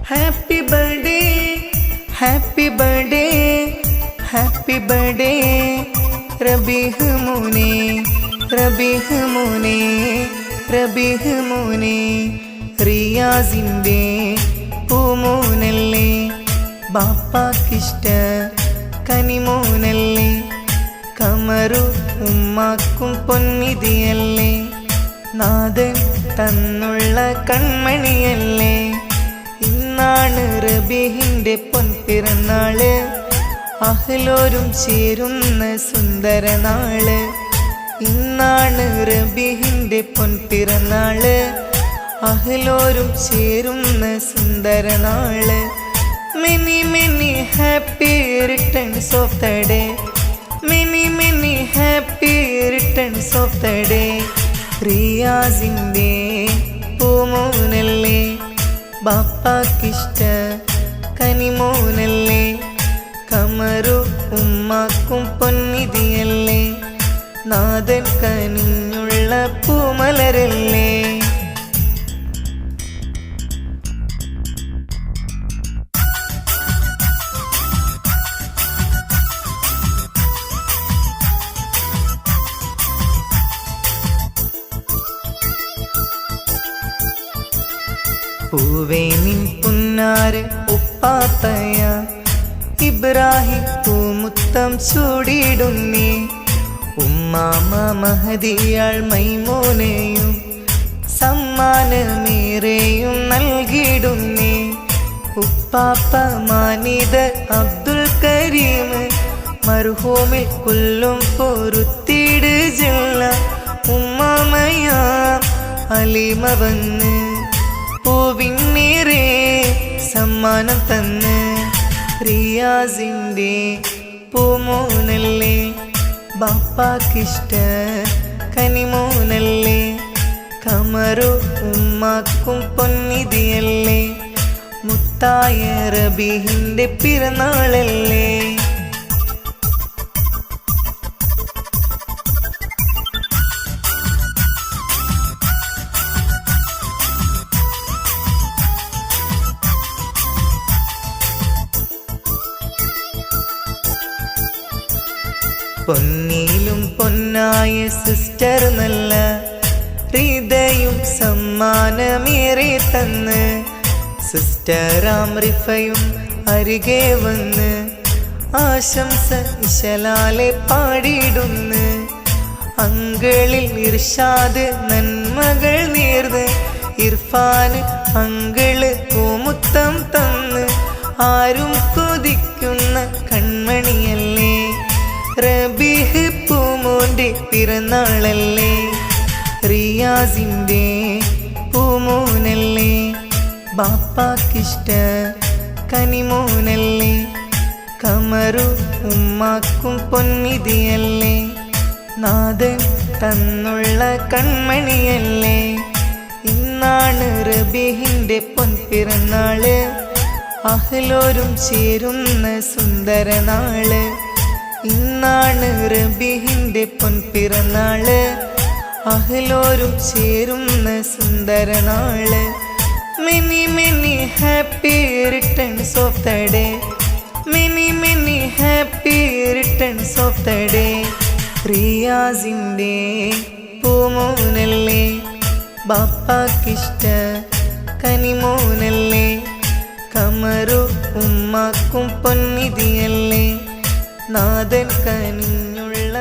happy birthday happy birthday happy birthday Rabeeh മോനെ റബീഹ് മോനെ റബീഹ് മോനെ റിയാസിൻ്റെ പൂമോനല്ലേ ബാപ്പാക്കിഷ്ട കനിമോനല്ലേ കമറു ഉമ്മാക്കും പൊന്നിതിയല്ലേ നാഥൻ തന്നുള്ള കൺമണിയല്ലേ ഇന്നാണ് റബീഹിൻ്റെ പൊൻപിറന്നാള് അഹ്ലോരും ചേരുന്ന സുന്ദരനാള് ഇന്നാണ് റബീഹിൻ്റെ പൊൻപിറന്നാള് അഹ്ലോരും ചേരുന്ന സുന്ദരനാള് many many happy returns of the day many many happy returns of the day റിയാസിൻ്റെ പൂമോനല്ലേ ബാപ്പാക്കിഷ്ട കനിമോനല്ലേ കമറു ഉമ്മാക്കും പൊന്നിതിയല്ലേ നാഥൻ കനിഞ്ഞുള്ള പൂമലരല്ലേ പൂവേ നിൻ പുന്നാര് ഉപ്പാപ്പയ ഇബ്രാഹിം പൂമുത്തം ചൂടിടുന്നേ ഉമ്മാമ മഹദിയാൾ മൈമോനെയും സമ്മാനമേറെയും നൽകിടുന്നേ ഉപ്പാപ്പ മാനിത അബ്ദുൽ കരീം മർഹൂമിൽ കൊല്ലും പൊറുത്തിട് ജില്ല ഉമ്മാമയ അലിമ വന്ന് പൂവിന്നേറെ സമ്മാനം തന്ന് റിയാസിൻ്റെ പൂമോനല്ലേ ബാപ്പാക്കിഷ്ട കനിമോനല്ലേ കമറു ഉമ്മാക്കും പൊന്നിതിയല്ലേ മുത്തായ റബീഹിൻ്റെ പിറന്നാളല്ലേ പൊന്നിലും പൊന്നായ സിസ്റ്റർ നല്ല ഹൃദയും സമ്മാനമേറെ തന്ന് സിസ്റ്ററാം റിഫയും അരികെ വന്ന് ആശംസ ഇശലാലെ പാടിയിടുന്ന് അങ്കിളിൽ ഇർഷാദ് നന്മകൾ നേർന്ന് ഇർഫാന് അങ്കിള് പൂമുത്തം തന്ന് ആരും കൊതിക്കുന്ന കൺമണിയല്ലേ റബീഹ് പൂമോൻ്റെ പിറന്നാളല്ലേ റിയാസിൻ്റെ പൂമോനല്ലേ ബാപ്പാക്കിഷ്ട കനിമോനല്ലേ കമറു ഉമ്മാക്കും പൊന്നിതിയല്ലേ നാഥൻ തന്നുള്ള കൺമണിയല്ലേ ഇന്നാണ് റബീഹിൻ്റെ പൊൻപിറന്നാള് അഹ്ലോരും ചേരുന്ന സുന്ദരനാള് ഇന്നാണ് റബീഹിൻ്റെ പൊൻപിറന്നാള് അഹ്ലോരും ചേരുന്ന സുന്ദരനാള് many many happy returns of the day many many happy returns of the day റിയാസിൻ്റെ പൂമോനല്ലേ ബാപ്പാക്കിഷ്ട കനിമോനല്ലേ കമറു ഉമ്മാക്കും പൊന്നിതിയല്ലേ നാഥൻ കനിഞ്ഞുള്ള